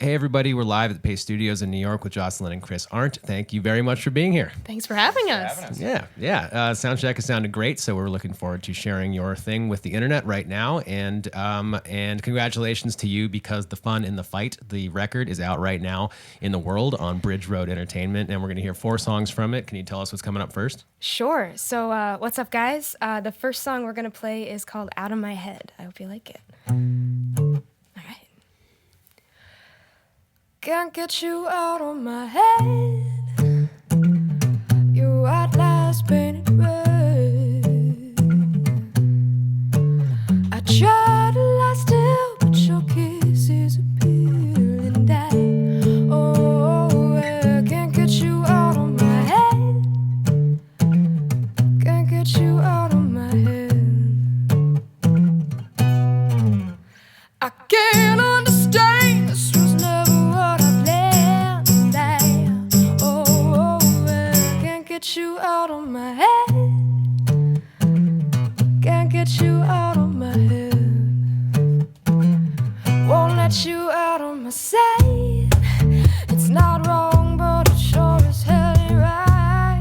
Hey, everybody. We're live at the Paste Studios in New York with Jocelyn and Chris Arndt. Thank you very much for being here. Thanks for having us. Yeah. Soundcheck has sounded great, so we're looking forward to sharing your thing with the internet right now. And congratulations to you, because The Fun in the Fight, the record, is out right now in the world on Bridge Road Entertainment, and we're going to hear 4 songs from it. Can you tell us what's coming up first? Sure. So what's up, guys? The first song we're going to play is called Outta My Head. I hope you like it. Can't get you out of my head. Your white lies painted red. I try to lie still, but your kisses appear and die. Oh, I can't get you out of my head. Can't get you out of my head. I can't understand. This was never you out of my head. Can't get you out of my head. Won't let you out of my sight. It's not wrong, but it sure as hell ain't right.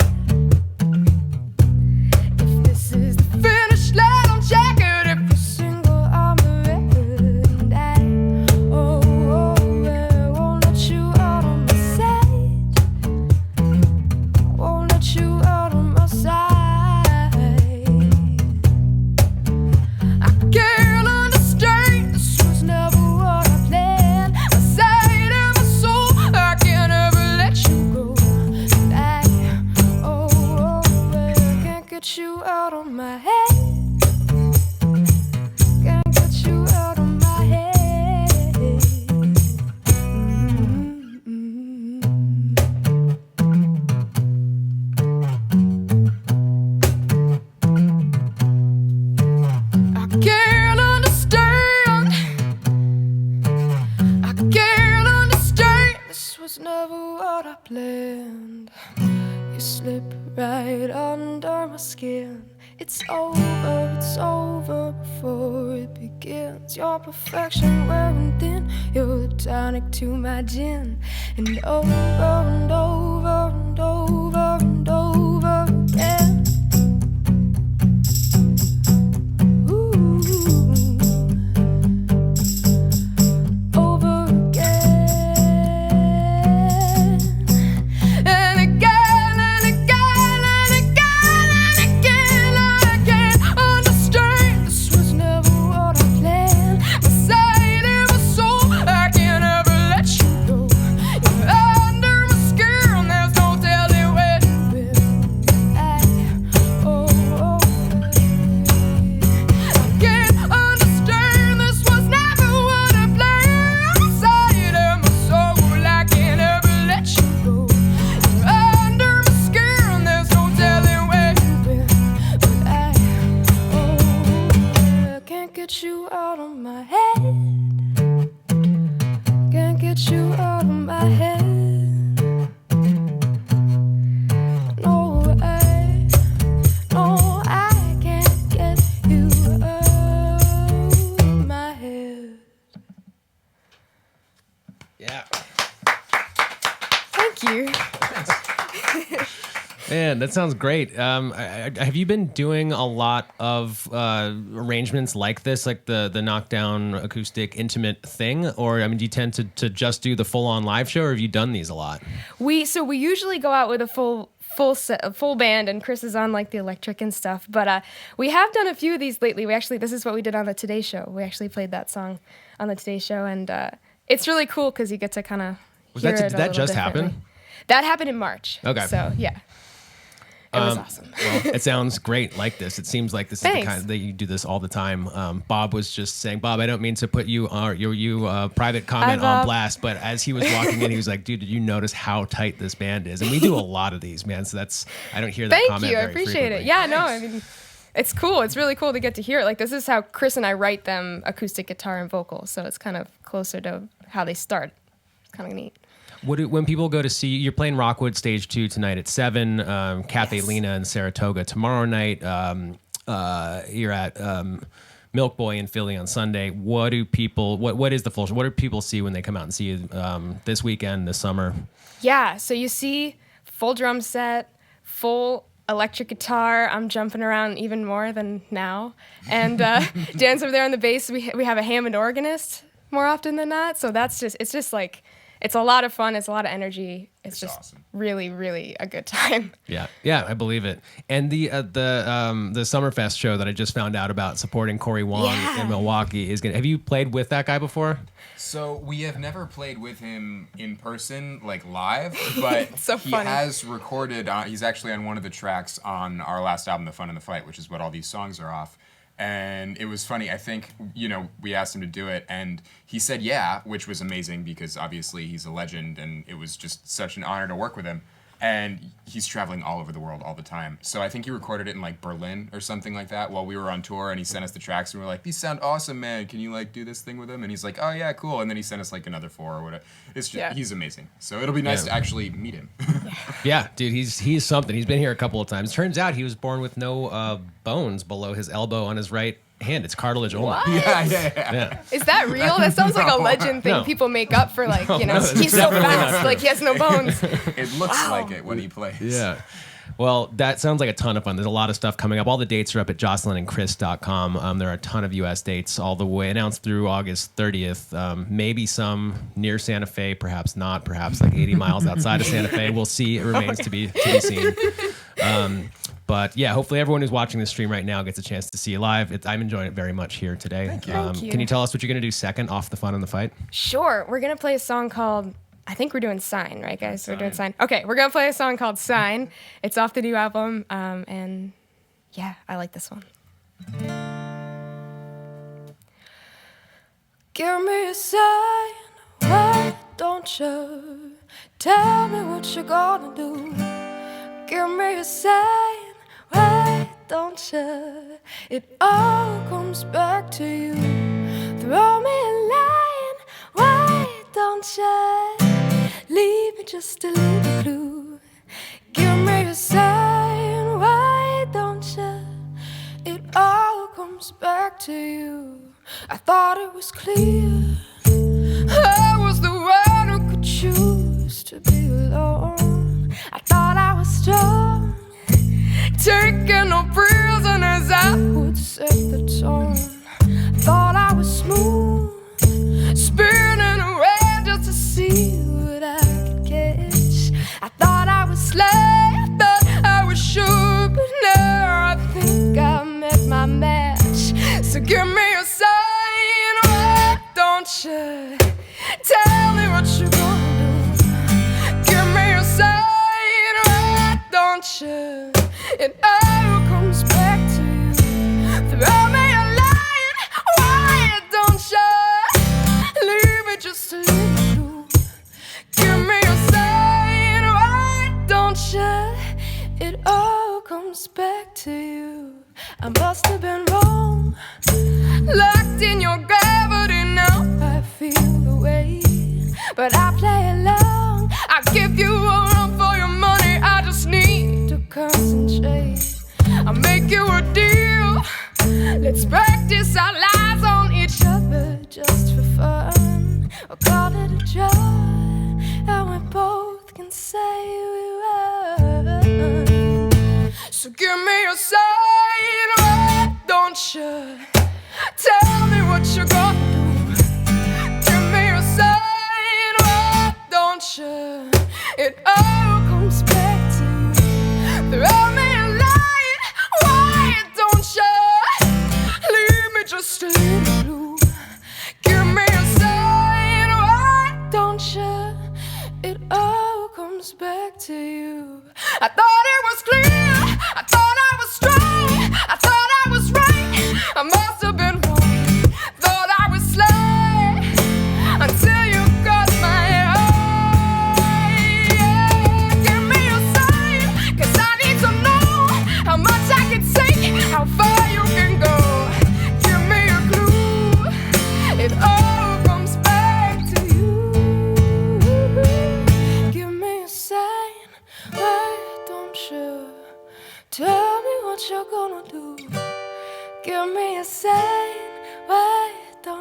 If this is the finish line, I'm checking. If you're single, I'm ready to die. Oh, yeah, won't let you out of my sight. Won't let you out of my sight. I can't understand. This was never what I planned. My sight and my soul, I can't ever let you go. And I can't get you out of my head. Can't get you out of my head. I can't understand. I can't understand. This was never what I planned. You slip right under my skin. It's over before it begins. Your perfection wearing thin. You're the tonic to my gin. And over and over and over and over again. Over again. And again and again and again and again. I can't understand. This was never what I planned. My sight and my soul, I can't ever let you go. You're under my skin. There's no telling where you've been. I can't understand. This was never what I planned. My sight and my soul, I can't ever let you go. You're under my skin. There's no telling where you've been. But I can't get you out of my head. Can't get you out of my head. No, I can't get you out of my head. Yeah. Thank you. Man, that sounds great. Have you been doing a lot of arrangements like this, like the knockdown acoustic intimate thing? Or, I mean, do you tend to just do the full-on live show, or have you done these a lot? We usually go out with a full band, and Chris is on like the electric and stuff. But we have done a few of these lately. This is what we did on the Today Show. We actually played that song on the Today Show, and it's really cool because you get to kind of hear it Did that just happen? That happened in March. Okay. So yeah. It was awesome. Well, it sounds great like this. It seems like this is the Thanks. kind that you do this all the time. Bob was just saying, Bob, I don't mean to put you private comment on blast, but as he was walking in, he was like, dude, did you notice how tight this band is? And we do a lot of these, man. So I don't hear that comment Thank you. I very appreciate frequently. it. Yeah, no, I mean, it's cool. It's really cool to get to hear it. Like, this is how Chris and I write them, acoustic guitar and vocal. So it's kind of closer to how they start. It's kind of neat. When people go to see you're playing Rockwood Stage 2 tonight at 7, Cafe Yes. Lena in Saratoga tomorrow night. You're at Milk Boy in Philly on Sunday. What do people? What is the full show? What do people see when they come out and see you this weekend, this summer? Yeah, so you see full drum set, full electric guitar. I'm jumping around even more than now. And Dan's over there on the bass. We have a Hammond organist more often than not. So it's just like, it's a lot of fun. It's a lot of energy. It's just awesome. Really, really a good time. Yeah, I believe it. And the Summerfest show that I just found out about, supporting Corey Wong in Milwaukee, is gonna. Have you played with that guy before? So we have never played with him in person, like live, but so he funny. has recorded. He's actually on one of the tracks on our last album, The Fun and the Fight, which is what all these songs are off. And it was funny. I think, we asked him to do it, and he said yeah, which was amazing because obviously he's a legend, and it was just such an honor to work with him. And he's traveling all over the world all the time. So I think he recorded it in like Berlin or something like that while we were on tour, and he sent us the tracks, and we were like, these sound awesome, man. Can you like do this thing with him? And he's like, oh yeah, cool. And then he sent us like another 4 or whatever. It's just, he's amazing. So it'll be nice to actually meet him. Yeah, dude, he's something. He's been here a couple of times. Turns out he was born with no bones below his elbow on his right hand. It's cartilage only. What? Yeah. Is that real? That sounds like a legend thing people make up for, like, he's so fast, like he has no bones. It looks like it when he plays. Yeah. Well, that sounds like a ton of fun. There's a lot of stuff coming up. All the dates are up at jocelynandchris.com. There are a ton of U.S. dates all the way announced through August 30th. Maybe some near Santa Fe, perhaps not. Perhaps like 80 miles outside of Santa Fe. We'll see. It remains to be seen. But yeah, hopefully everyone who's watching this stream right now gets a chance to see you live. I'm enjoying it very much here today. Thank you. Thank you. Can you tell us what you're going to do second off The Fun and the Fight? Sure. We're going to play a song called, I think we're doing Sign, right, guys? We're doing Sign. Okay, we're going to play a song called Sign. It's off the new album, and yeah, I like this one. Give me a sign, why don't you tell me what you're gonna do? Give me a sign, why don't you? It all comes back to you. Throw me a line, why don't you? Leave me just a little clue. Give me a sign, why don't you? It all comes back to you. I thought it was clear I was the one who could choose to be alone. I thought I was strong, taking no prisoners, I would set the tone. I thought I was smooth, spinning around just to see what I could catch. I thought I was sly, I thought I was sure, but now I think I met my match. So give me a sign, why don't you tell me what you're gonna do? Give me a sign, why don't you? It all comes back to you. Throw me a line, why don't you? Leave me just a little clue. Give me a sign, why don't you? It all comes back to you. I must have been wrong, locked in your gravity. Now I feel the weight, but I play along. I give you a run for your money. I just need to concentrate. I'll make you a deal. Let's practice our lies on each other just for fun. We'll call it a joy, and we both can say we won. So give me a sign, why don't you? Tell me what you're gonna do. Give me a sign, why don't you? It all comes back to you. Throw me a line, why don't you? Leave me just a little blue. Give me a sign, why don't you? It all comes back to you. I thought it was clear, I thought I was strong, I thought I was right, I must have been wrong. Thought I was sly until you got my eye. Give me a sign, 'cause I need to know how much I can take, how far you can go. Give me a clue, it all comes back to you. Give me a sign, why don't you? Tell me what you're gonna do. Give me a sign,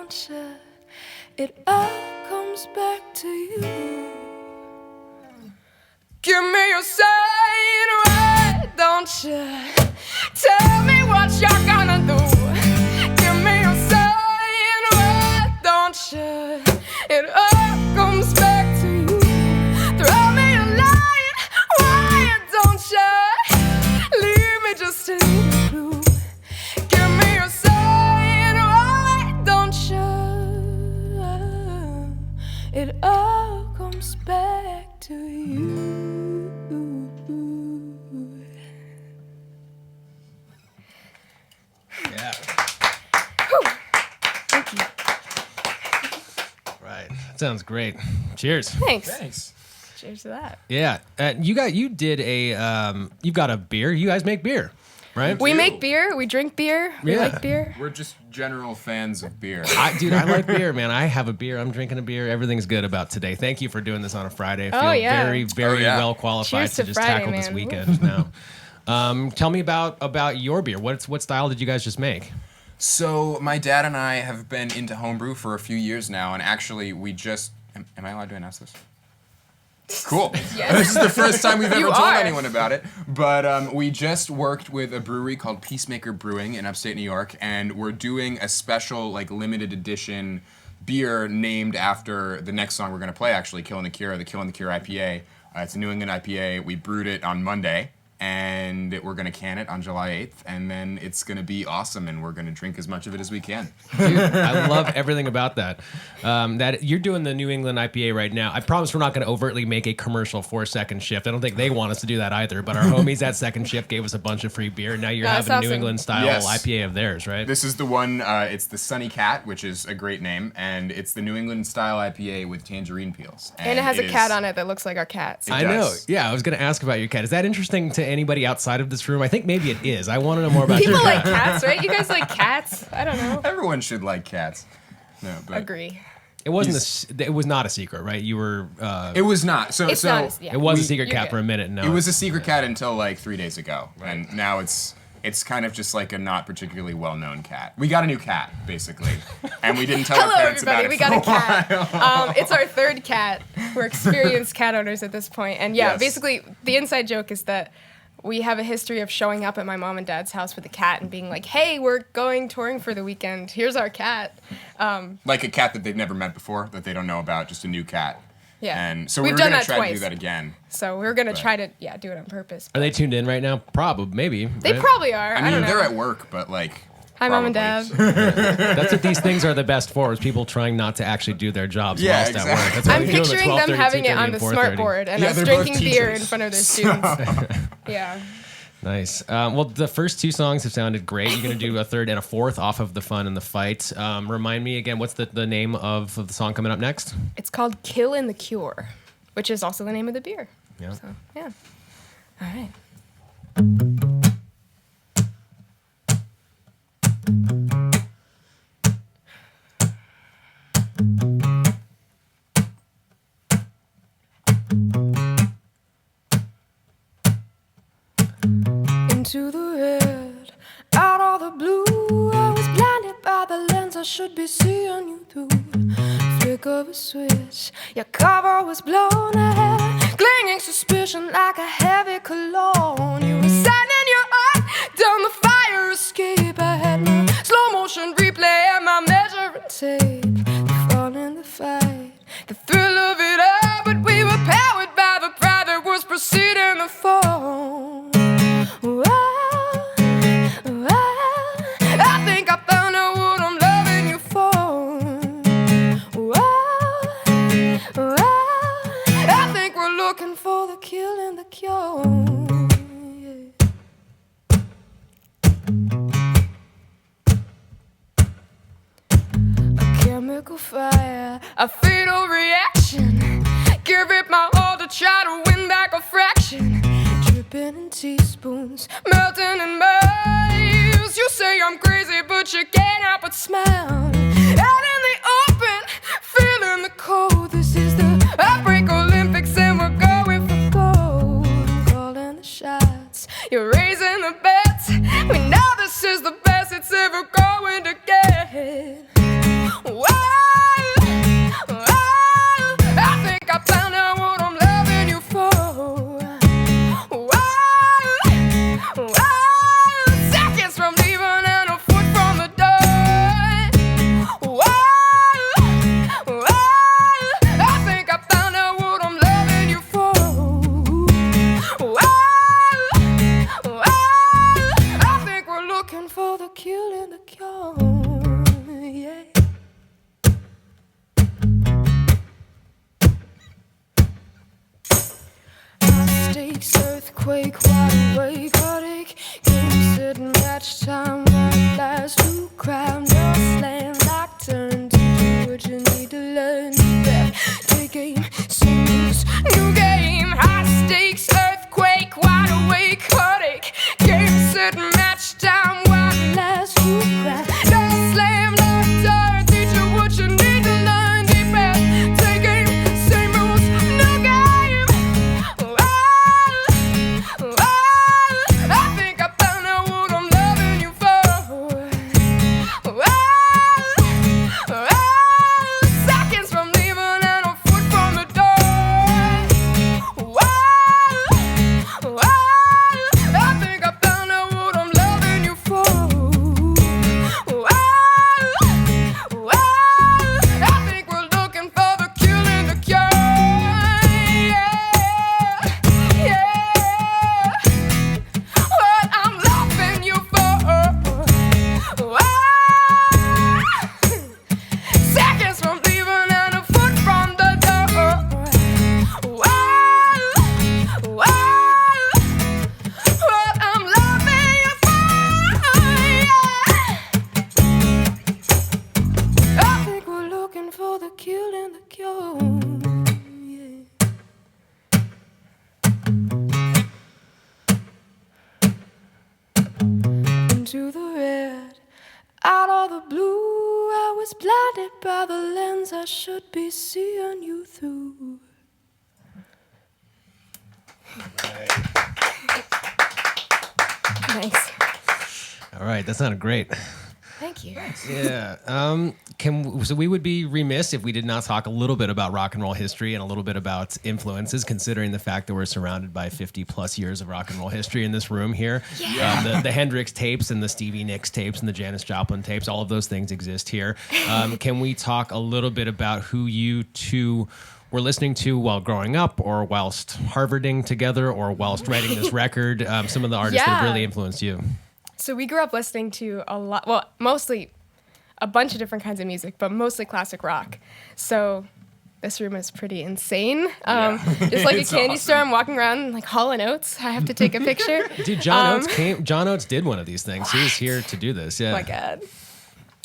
don't you? It all comes back to you. Give me a sign, why don't you? Tell me what you're gonna do. Give me a sign, why don't you? It all comes back to you. Throw me a line, why don't you? Leave me just to leave me blue. Give me a sign, why don't you? It all comes back to you. Yeah. Whew. Thank you. Right. That sounds great. Cheers. Thanks. Cheers to that. Yeah. You've got a beer. You guys make beer, right? We make beer. We drink beer. We Yeah. like beer. We're just general fans of beer. Dude, I like beer, man. I have a beer. I'm drinking a beer. Everything's good about today. Thank you for doing this on a Friday. I feel yeah. very, very well qualified Cheers to to just Friday, tackle this man. weekend now. Tell me about your beer. What style did you guys just make? So my dad and I have been into homebrew for a few years now, and actually we just... Am I allowed to announce this? Cool. Yes. This is the first time we've ever You told are. anyone about it. But we just worked with a brewery called Peacemaker Brewing in upstate New York, and we're doing a special, like, limited edition beer named after the next song we're going to play, actually, Killin' the Cure, the Killin' the Cure IPA. It's a New England IPA. We brewed it on Monday, and we're going to can it on July 8th, and then it's going to be awesome, and we're going to drink as much of it as we can. Dude, I love everything about that. That you're doing the New England IPA right now. I promise we're not going to overtly make a commercial for Second Shift. I don't think they want us to do that either. But our homies at Second Shift gave us a bunch of free beer. And now you're That's having a New awesome. England style Yes. IPA of theirs, right? This is the one, it's the Sunny Cat, which is a great name, and it's the New England style IPA with tangerine peels. And it has a cat on it that looks like our cats. I know. does. Yeah, I was going to ask about your cat. Is that interesting to anybody outside of this room? I think maybe it is. I want to know more about People your like cat. cats, right? You guys like cats? I don't know. Everyone should like cats. No, but Agree. It it was not a secret, right? You were. it was not. So It's not. Yeah. It was a We- secret You're cat good. for a minute. No, it was a secret cat until like 3 days ago, and now it's kind of just like a not particularly well-known cat. We got a new cat, basically, and we didn't tell our Hello, parents everybody. about We it got a for cat. while. It's our third cat. We're experienced cat owners at this point. And yeah, Yes. basically, the inside joke is that we have a history of showing up at my mom and dad's house with a cat and being like, hey, we're going touring for the weekend. Here's our cat. Like a cat that they've never met before, that they don't know about, just a new cat. Yeah. And so We've we were done going to that try to do twice. that again. So we're going to Right. try to, do it on purpose. Are they tuned in right now? Probably, maybe. They right? probably are. I I mean, don't know. they're at work, but like... Hi, Mom and probably. Dad. That's what these things are the best for, is people trying not to actually do their jobs Yeah, whilst at exactly. work. That's what I'm we do at picturing them 12:30, having it 2:30, on and the 4:30. smart board and Yeah, us they're both drinking beer teachers. in front of their students. Yeah. Nice. Well, the first two songs have sounded great. You're going to do a third and a fourth off of The Fun and the Fight. Remind me again, what's the name of the song coming up next? It's called Killin' the Cure, which is also the name of the beer. Yeah. So, yeah. All right. Into the red, out of the blue. I was blinded by the lens I should be seeing you through. Flick of a switch, your cover was blown. I had a clinging suspicion like a heavy cologne. You were sending your eye down the fire escape. I had my slow motion replay and my measuring tape. The fun in the fight, the thrill of it all. But we were powered by the pride that was preceding the fall. I think I found out what I'm loving you for. I think we're looking for the kill and the cure. A chemical fire, a fatal reaction. Give it my all to try to win back a fraction. Dripping in teaspoons, melting in miles. You say I'm crazy, but you can't help but smile. Out in the open, feeling the cold. This is the Heartbreak Olympics, and we're going for gold. I'm calling the shots, you're raising the bets. We know this is the best it's ever going to get. Wow. stakes, earthquake, wide awake, heartache. Game, set, match time, one last who crowd, no slam, lock, turn, teach you what you need to learn. Yeah, take aim, singles, new game, high stakes, earthquake, wide awake, heartache. Game, set, match time, one last who crowd, no slam, lock, turn, teach you what you need to learn. Deep breath, take aim, same rules, new game. I think I found out what I'm loving you for. Seconds from leaving and a foot from the door. I think I found out what I'm loving you for. I think we're looking for the cure and the cure. What I'm loving you for. Seconds from leaving and a foot from the door. What I'm loving you for. I think we're looking for the cure and the cure. Into the red, out of the blue, I was blinded by the lens I should be seeing you through. Thanks. All right, that sounded great. Thank you. Yeah. So we would be remiss if we did not talk a little bit about rock and roll history and a little bit about influences, considering the fact that we're surrounded by 50 plus years of rock and roll history in this room here. Yeah. The Hendrix tapes and the Stevie Nicks tapes and the Janis Joplin tapes, all of those things exist here. Can we talk a little bit about who you two were listening to while growing up, or whilst Harvarding together, or whilst writing this record? Some of the artists that have really influenced you. So we grew up listening to a lot, well, mostly a bunch of different kinds of music, but mostly classic rock. So this room is pretty insane. Just like a candy store, I'm walking around like Hall & Oates. I have to take a picture. Dude, John Oates did one of these things. He was here to do this. Yeah. Oh my God.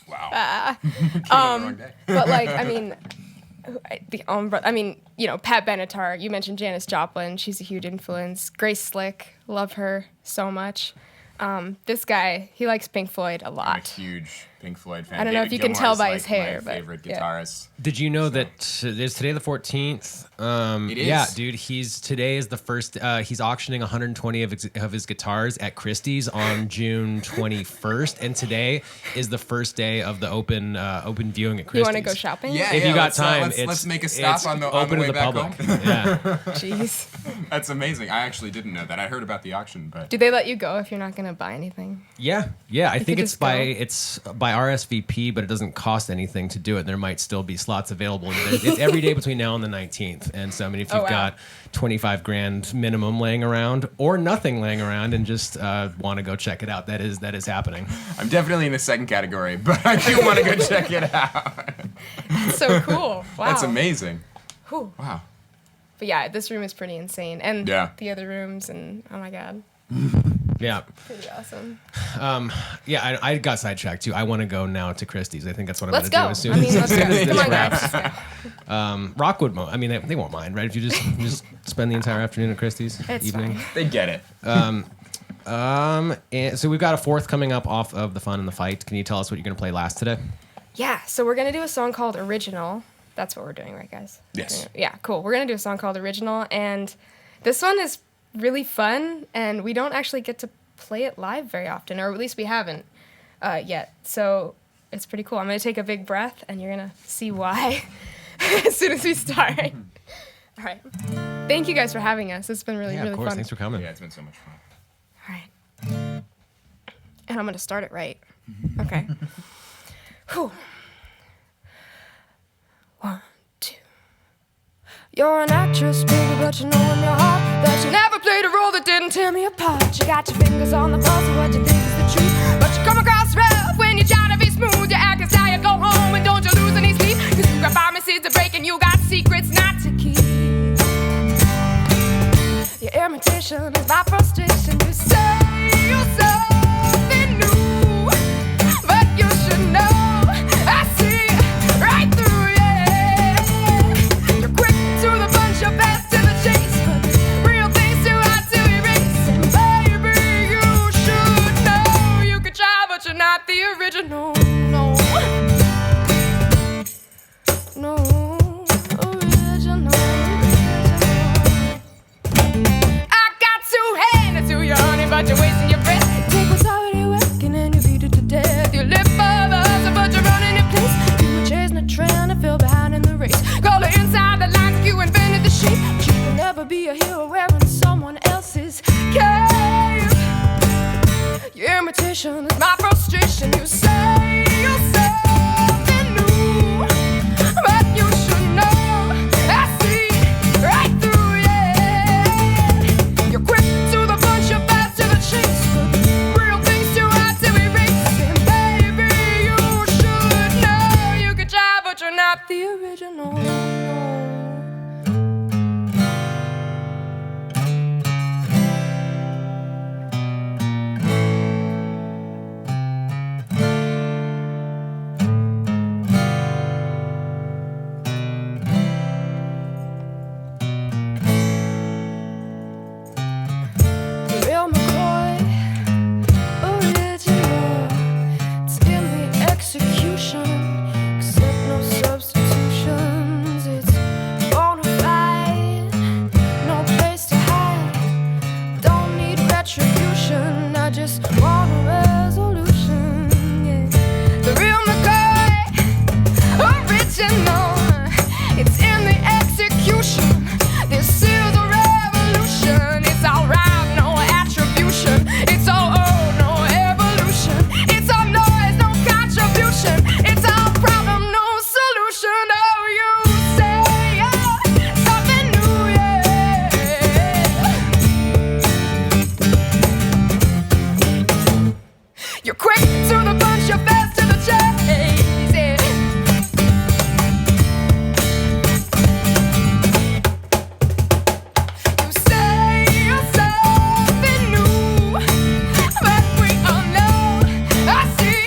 Wow. Came on the wrong day. But like, I mean, you know, Pat Benatar, you mentioned Janis Joplin. She's a huge influence. Grace Slick, love her so much. This guy, he likes Pink Floyd a lot. I'm a huge Pink Floyd fan. I don't know if you can tell by his hair, my but favorite yeah. guitarist. Did you know that is today the 14th? It is. Yeah, dude. Today is the first. He's auctioning 120 of his guitars at Christie's on June 21st, and today is the first day of the open viewing at Christie's. You want to go shopping? Yeah, If you got let's, time, let's make a stop on the open way to the back public. home. Yeah. Jeez. That's amazing. I actually didn't know that. I heard about the auction, but Do they let you go if you're not going to buy anything? Yeah. I think could it's just go. it's by RSVP, but it doesn't cost anything to do it. There might still be slots available. It's every day between now and the 19th. And so, I mean, if you've wow. got 25 grand minimum laying around or nothing laying around and just want to go check it out, that is happening. I'm definitely in the second category, but I do want to go check it out. That's so cool. Wow. That's amazing. Whew. Wow. But yeah, this room is pretty insane. And Yeah. the other rooms, and oh my God, Yeah. pretty awesome. Yeah, I got sidetracked too. I want to go now to Christie's. I think that's what Let's I'm go. going to do as soon I mean, as let's go. this Come on, wraps. guys. Let's go. Rockwood, I mean, they won't mind, right? If you just spend the entire afternoon at Christie's It's evening. fine. They get it. And so we've got a fourth coming up off of The Fun and the Fight. Can you tell us what you're going to play last today? Yeah, so we're going to do a song called Original. That's what we're doing, right, guys? Yes. Yeah, cool. We're going to do a song called Original, and this one is really fun, and we don't actually get to play it live very often, or at least we haven't yet. So it's pretty cool. I'm going to take a big breath, and you're going to see why as soon as we start. All right. Thank you guys for having us. It's been really, Yeah, really of course. fun. Thanks for coming. Yeah, it's been so much fun. All right. And I'm going to start it right. Okay. Whew. 1, 2. You're an actress, baby, but you know in your heart that you never played a role that didn't tear me apart. You got your fingers on the pulse of what you think is the truth, but you come across rough when you try to be smooth. You act as how you go home and don't you lose any sleep, 'cause you got promises to break and you got secrets not to keep. You air irritation is my frustration. You say you're something new, but you should know I see right through you. You're quick to the punch, you're fast to the chase, but real things too hard to erase. And baby, you should know you could try, but you're not the original. No, no, original. I got to hand it to you, honey, but you're wasting your breath. Take what's already working and you beat it to death. You live for the hustle, but you're running your place. You were chasing a trend and fell behind in the race. Call it inside the lines, you invented the shape. But you will never be a hero wearing someone else's cape. Your imitation is my frustration. You say you're something new, but you should know I see right through you. You're quick to the punch, you're fast to the chase, but real things too hard to erase. And baby, you should know you could try, but you're not the original. Real McCoy, original. It's in the execution, except no substitutions. It's bona fide, no place to hide. Don't need retribution, I just want a resolution. Yeah. The real McCoy, original. It's in the execution. This is a revolution. It's alright, no attribution. It's all old, no evolution. It's all noise, no contribution. It's all problem, no solution. Oh, you say something new, yeah. You're quick to the punch, you're fast to the chase, yeah. You say you're something new, but we all know I see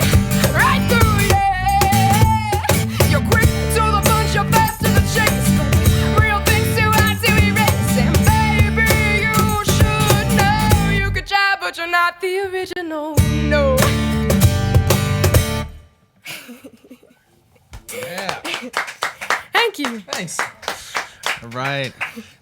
right through you. You're quick to the punch, you're fast to the chase, but real things too hard to erase. And baby, you should know you could try, but you're not the original. No. Yeah. Thank you. Thanks. All right.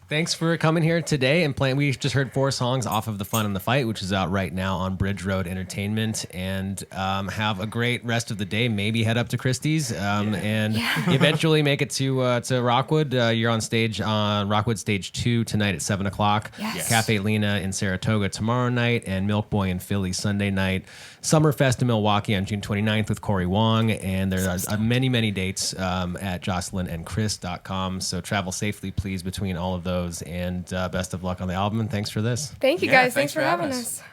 Thanks for coming here today and playing. We just heard 4 songs off of The Fun and the Fight, which is out right now on Bridge Road Entertainment. And have a great rest of the day. Maybe head up to Christie's and eventually make it to Rockwood. You're on stage on Rockwood Stage 2 tonight at 7 o'clock. Yes. Cafe Lena in Saratoga tomorrow night, and Milk Boy in Philly Sunday night. Summerfest in Milwaukee on June 29th with Corey Wong. And there are many, many dates at jocelynandchris.com. So travel safely, please, between all of those. And best of luck on the album. And thanks for this. Thank you Yeah, guys. Thanks for having us.